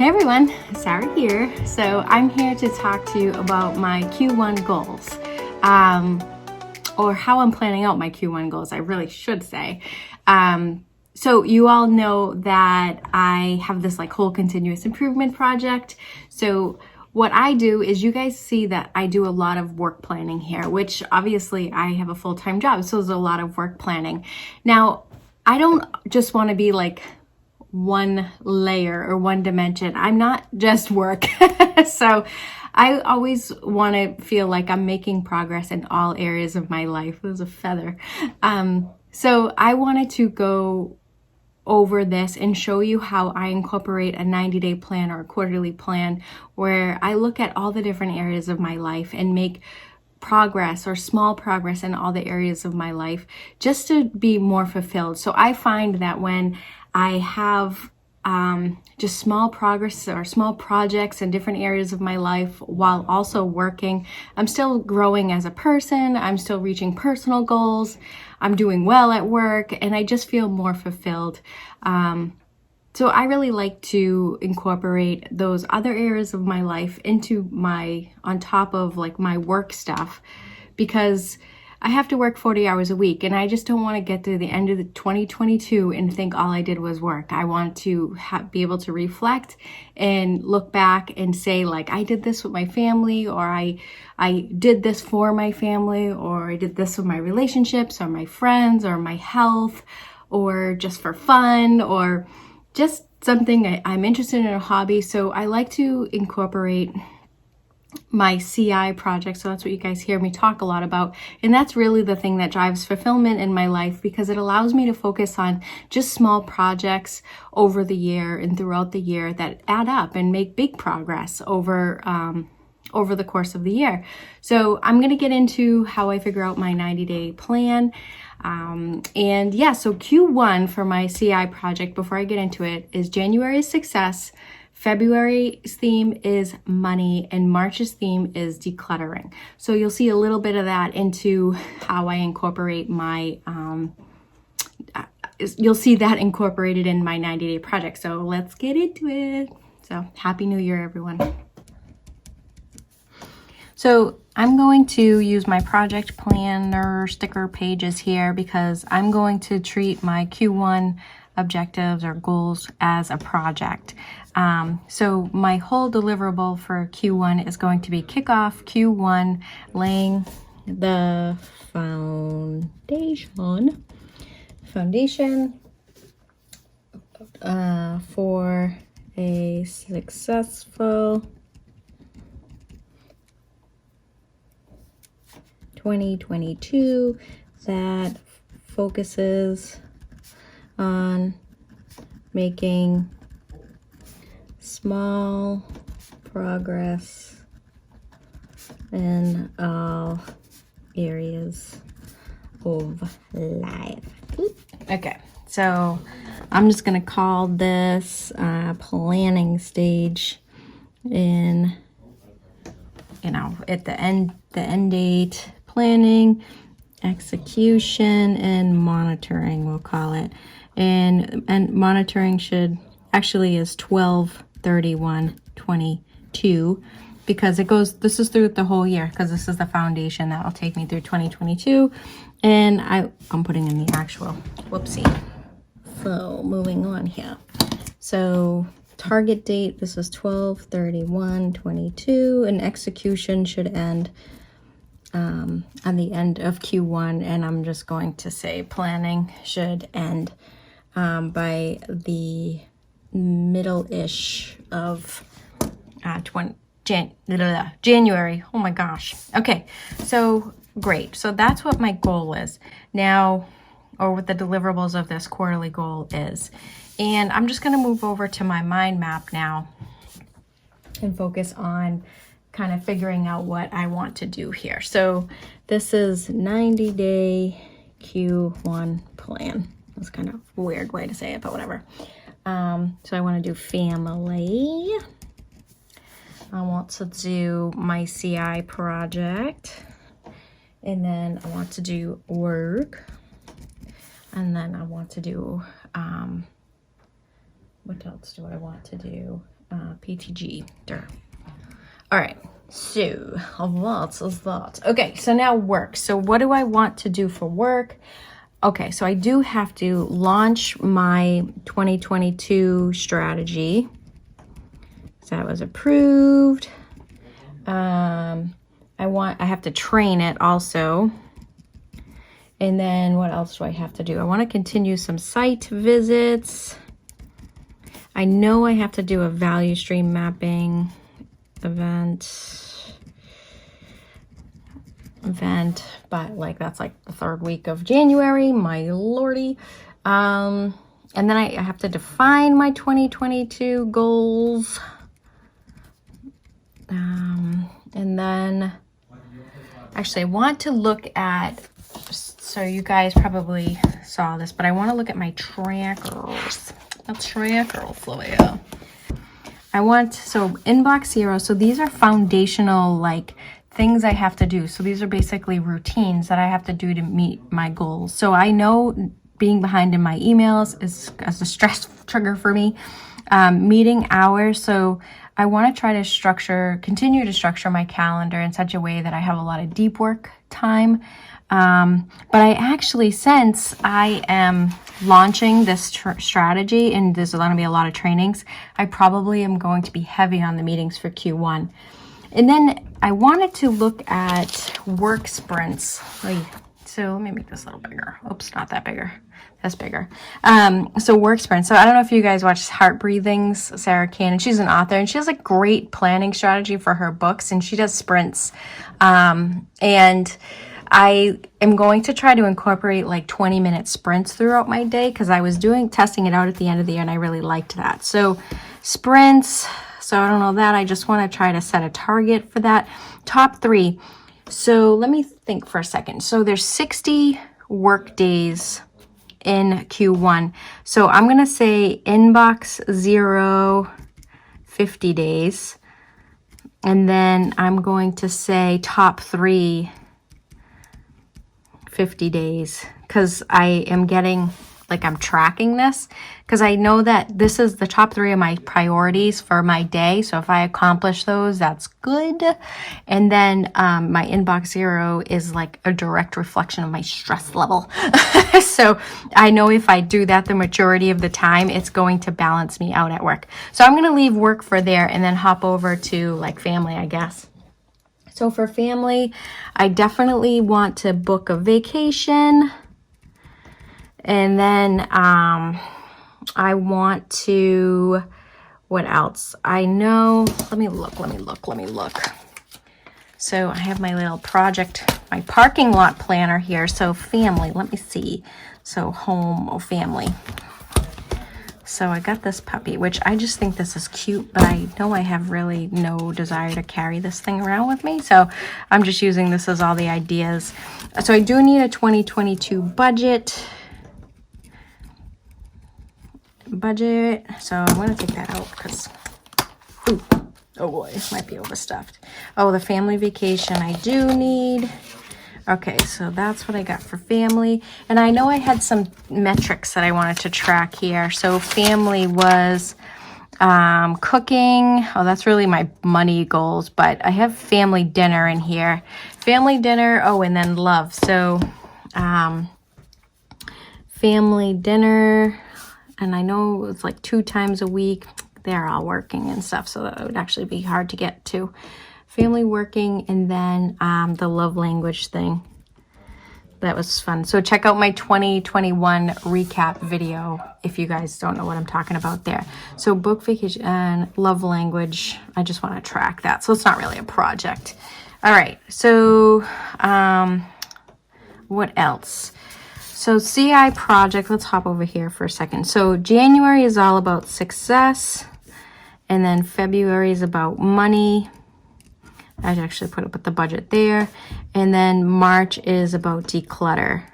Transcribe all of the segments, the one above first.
Hey everyone, Sarah here. So I'm here to talk to you about my Q1 goals, or how I'm planning out my Q1 goals, I really should say. So you all know that I have this like whole continuous improvement project. So what I do is, you guys see that I do a lot of work planning here, which obviously I have a full-time job, so there's a lot of work planning. Now, I don't just want to be like one layer or one dimension. I'm not just work. So I always want to feel like I'm making progress in all areas of my life. There's a feather. So I wanted to go over this and show you how I incorporate a 90-day plan or a quarterly plan where I look at all the different areas of my life and make progress or small progress in all the areas of my life just to be more fulfilled. So I find that when I have just small progress or small projects in different areas of my life while also working, I'm still growing as a person, I'm still reaching personal goals, I'm doing well at work, and I just feel more fulfilled. So I really like to incorporate those other areas of my life into on top of like my work stuff, because I have to work 40 hours a week and I just don't want to get to the end of the 2022 and think all I did was work. I want to be able to reflect and look back and say like, I did this with my family, or I did this for my family, or I did this with my relationships or my friends or my health, or just for fun, or just something I'm interested in, a hobby. So I like to incorporate my CI project. So that's what you guys hear me talk a lot about. And that's really the thing that drives fulfillment in my life, because it allows me to focus on just small projects over the year and throughout the year that add up and make big progress over the course of the year. So I'm going to get into how I figure out my 90-day plan. And yeah, so Q1 for my CI project, before I get into it, is January's success, February's theme is money, and March's theme is decluttering. So you'll see a little bit of that into how I incorporate my, you'll see that incorporated in my 90-day project. So let's get into it. So Happy New Year, everyone. So I'm going to use my project planner sticker pages here because I'm going to treat my Q1 objectives or goals as a project. So my whole deliverable for Q1 is going to be kickoff Q1, laying the foundation for a successful 2022 that focuses on making small progress in all areas of life. Okay, so I'm just gonna call this planning stage in, at the end date, planning, execution, and monitoring, we'll call it. And monitoring is 12/31/22, because this is through the whole year, because this is the foundation that will take me through 2022. And I'm putting in the actual, whoopsie. So moving on here. So target date, this is 12/31/22, and execution should end on the end of Q1, and I'm just going to say planning should end by the middle-ish of January. Oh my gosh. Okay, so great. So that's what my goal is now, or what the deliverables of this quarterly goal is. And I'm just going to move over to my mind map now and focus on kind of figuring out what I want to do here. So this is 90-day Q1 plan. That's kind of a weird way to say it, but whatever. So I want to do family. I want to do my CI project. And then I want to do work. And then I want to do, what else do I want to do? PTG. All right. So lots of thoughts. Okay, so now work. So what do I want to do for work? Okay, so I do have to launch my 2022 strategy. So that was approved. I have to train it also. And then what else do I have to do? I want to continue some site visits. I know I have to do a value stream mapping event, but like that's like the 3rd week of January, my lordy. And then I have to define my 2022 goals. And then actually I want to look at, so you guys probably saw this, but I want to look at my trackers. A tracker for you. So inbox 0. So these are foundational like things I have to do. So these are basically routines that I have to do to meet my goals. So I know being behind in my emails is a stress trigger for me. Meeting hours. So I want to try to continue to structure my calendar in such a way that I have a lot of deep work time. But I actually, since I am launching this strategy and there's going to be a lot of trainings, I probably am going to be heavy on the meetings for Q1. And then I wanted to look at work sprints. So let me make this a little bigger. Oops, not that bigger. That's bigger. So work sprints. So I don't know if you guys watch Heart Breathings, Sarah Cannon. She's an author and she has a great planning strategy for her books and she does sprints. And I am going to try to incorporate like 20-minute sprints throughout my day because I was testing it out at the end of the year and I really liked that. So sprints, so I don't know that. I just want to try to set a target for that. Top 3. So let me think for a second. So there's 60 work days in Q1. So I'm going to say inbox 0, 50 days. And then I'm going to say top 3, 50 days, because I am getting, like I'm tracking this, because I know that this is the top 3 of my priorities for my day. So if I accomplish those, that's good. And then my inbox 0 is like a direct reflection of my stress level. So I know if I do that the majority of the time, it's going to balance me out at work. So I'm going to leave work for there and then hop over to like family, I guess. So for family, I definitely want to book a vacation. And then I want to, what else? I know, let me look. So I have my little project, my parking lot planner here. So family, let me see. So home or family. So I got this puppy, which I just think this is cute, but I know I have really no desire to carry this thing around with me. So I'm just using this as all the ideas. So I do need a 2022 budget. So I'm going to take that out because, oh boy, it might be overstuffed. Oh, the family vacation I do need. Okay, so that's what I got for family. And I know I had some metrics that I wanted to track here. So family was cooking. Oh, that's really my money goals, but I have family dinner in here. Family dinner, oh, and then love. So family dinner, and I know it's like 2 times a week. They're all working and stuff, so that would actually be hard to get to. Family working, and then the love language thing. That was fun. So check out my 2021 recap video if you guys don't know what I'm talking about there. So book vacation and love language. I just want to track that. So it's not really a project. All right. So what else? So CI project. Let's hop over here for a second. So January is all about success. And then February is about money. I actually put the budget there. And then March is about declutter.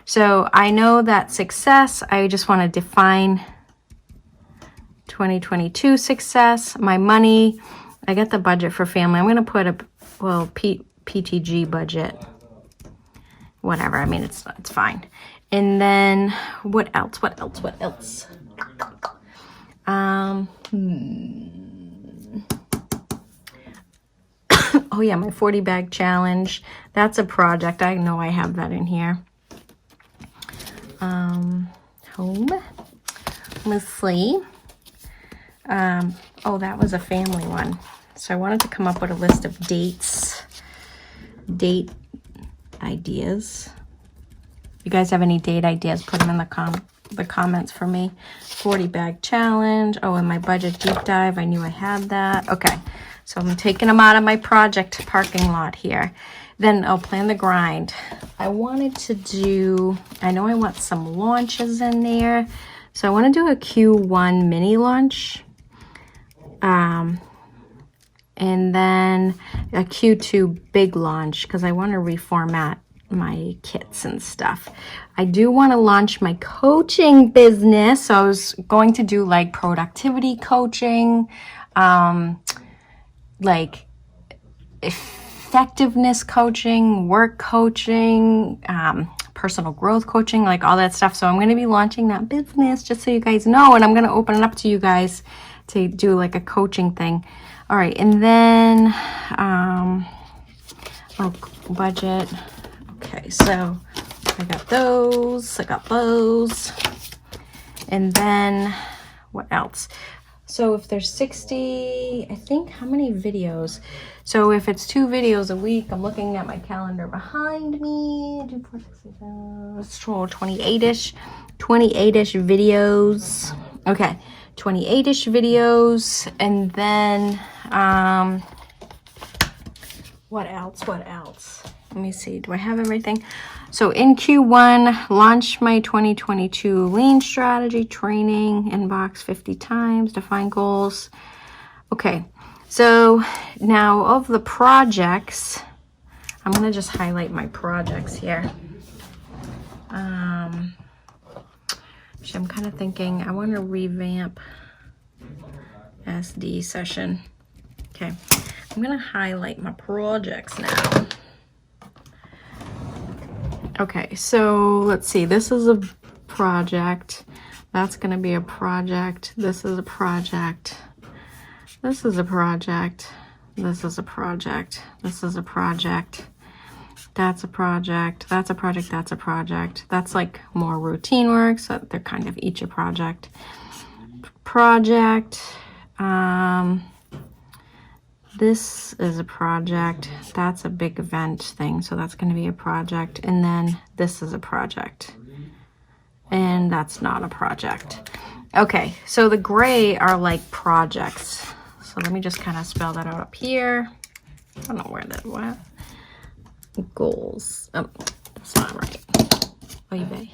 So I know that success, I just want to define 2022 success. My money, I got the budget for family. I'm going to put a, well, PTG budget. Whatever, I mean, it's fine. And then what else? Oh yeah, my 40 bag challenge. That's a project. I know I have that in here. Home. Let's see. Oh, that was a family one. So I wanted to come up with a list of date ideas. If you guys have any date ideas, put them in the comments for me. 40 bag challenge. Oh, and my budget deep dive. I knew I had that. Okay. So I'm taking them out of my project parking lot here. Then I'll plan the grind. I wanted to do, I know I want some launches in there. So I want to do a Q1 mini launch. And then a Q2 big launch because I want to reformat my kits and stuff. I do want to launch my coaching business. So I was going to do like productivity coaching, like effectiveness coaching, work coaching, personal growth coaching, like all that stuff. So I'm going to be launching that business just so you guys know, and I'm going to open it up to you guys to do like a coaching thing. All right, and then budget. Okay, so I got those. And then what else? So if there's 60, I think, how many videos? So if it's 2 videos a week, I'm looking at my calendar behind me. 28-ish videos. Okay, 28-ish videos. And then, what else? Let me see. Do I have everything? So in Q1, launch my 2022 lean strategy training, inbox 50 times, define goals. Okay, so now of the projects, I'm going to just highlight my projects here. Actually, I'm kind of thinking I want to revamp SD session. Okay, I'm going to highlight my projects now. Okay, so let's see. This is a project. That's going to be a project. This is a project. This is a project. This is a project. This is a project. That's a project. That's a project. That's a project. That's like more routine work, so they're kind of each a project. Project. This is a project. That's a big event thing, so that's going to be a project. And then this is a project. And that's not a project. Okay, so the gray are like projects. So let me just kind of spell that out up here. I don't know where that was. Goals. Oh, that's not right. Oy vey.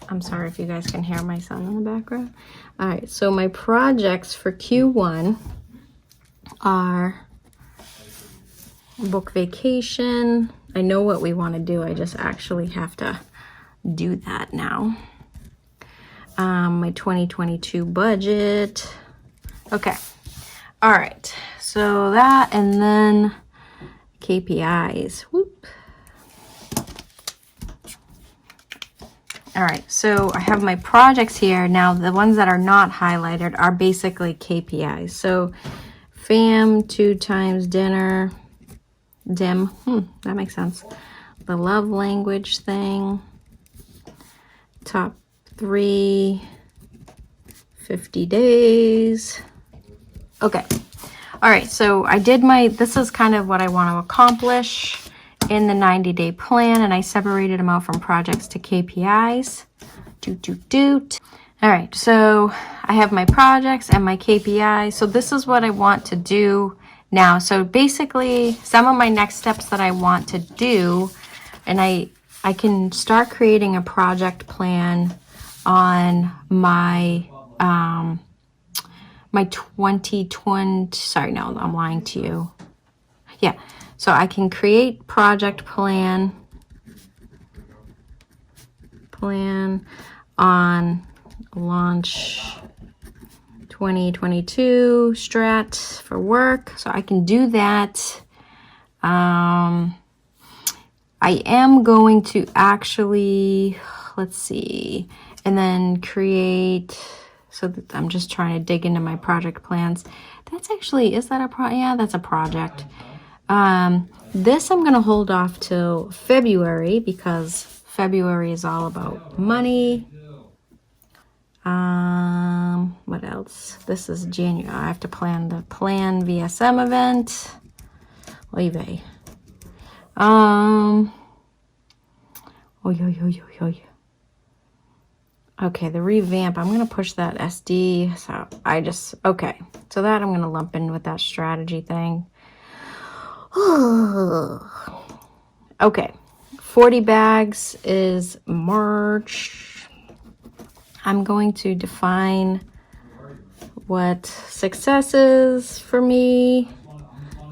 I'm sorry if you guys can hear my son in the background. All right, so my projects for Q1 are book vacation. I know what we want to do. I just actually have to do that now. My 2022 budget. Okay. All right. So that, and then KPIs. Whoop. All right, so I have my projects here. Now, the ones that are not highlighted are basically KPIs. So, fam, 2 times dinner, dim, that makes sense. The love language thing, top 3, 50 days. Okay, all right, so I did this is kind of what I want to accomplish in the 90-day plan, and I separated them out from projects to KPIs. All right, so I have my projects and my KPIs. So this is what I want to do now. So basically, some of my next steps that I want to do, and I can start creating a project plan on my my 2020. Sorry, no, I'm lying to you. Yeah. So I can create project plan on launch 2022 strat for work. So I can do that. I am going to actually, let's see, and then create, so that I'm just trying to dig into my project plans. That's actually, is that a yeah, that's a project. This I'm gonna hold off till February because February is all about money. What else? This is January. I have to plan the VSM event. Oy vey. Okay, the revamp, I'm gonna push that SD. So okay. So that I'm gonna lump in with that strategy thing. Okay, 40 bags is March. I'm going to define what success is for me,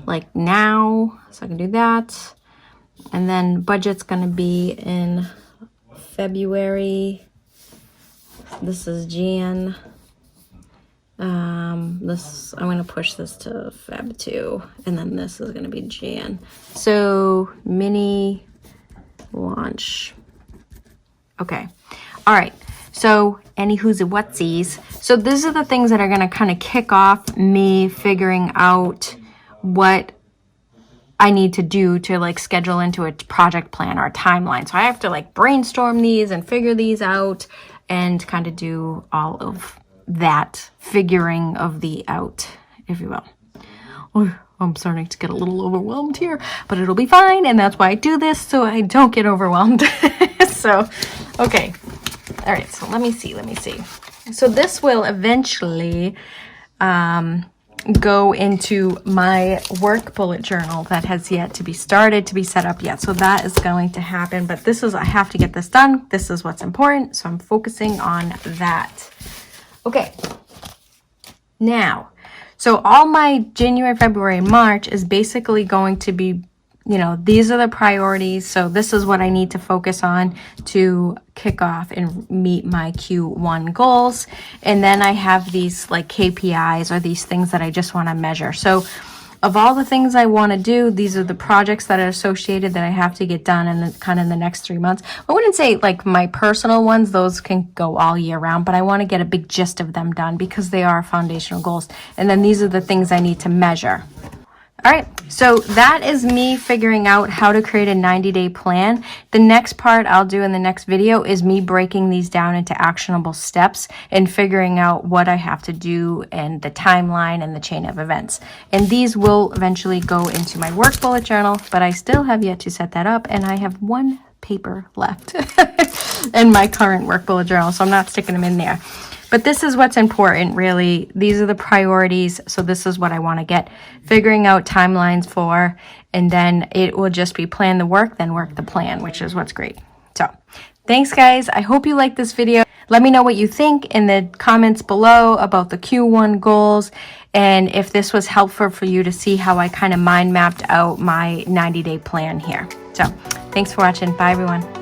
like now, so I can do that. And then budget's gonna be in February. This is Jan. I'm gonna push this to Feb 2, and then this is gonna be Jan. So mini launch. Okay, all right. So any who's and whatsies. So these are the things that are gonna kind of kick off me figuring out what I need to do to like schedule into a project plan or a timeline. So I have to like brainstorm these and figure these out and kind of do all of that figuring of the out, if you will. Oh, I'm starting to get a little overwhelmed here, but it'll be fine. And that's why I do this, so I don't get overwhelmed. So, okay. All right, so let me see. So this will eventually go into my work bullet journal that has yet to be started to be set up yet. So that is going to happen, but I have to get this done. This is what's important. So I'm focusing on that. Okay. Now, so all my January, February, and March is basically going to be, these are the priorities. So this is what I need to focus on to kick off and meet my Q1 goals. And then I have these like KPIs or these things that I just want to measure. So of all the things I want to do, these are the projects that are associated that I have to get done in the next 3 months. I wouldn't say like my personal ones, those can go all year round, but I want to get a big gist of them done because they are foundational goals. And then these are the things I need to measure. All right, so that is me figuring out how to create a 90-day plan. The next part I'll do in the next video is me breaking these down into actionable steps and figuring out what I have to do and the timeline and the chain of events. And these will eventually go into my work bullet journal, but I still have yet to set that up, and I have one paper left in my current work bullet journal, so I'm not sticking them in there. But this is what's important, really. These are the priorities. So this is what I want to get figuring out timelines for. And then it will just be plan the work, then work the plan, which is what's great. So thanks, guys. I hope you liked this video. Let me know what you think in the comments below about the Q1 goals. And if this was helpful for you to see how I kind of mind mapped out my 90-day plan here. So thanks for watching. Bye, everyone.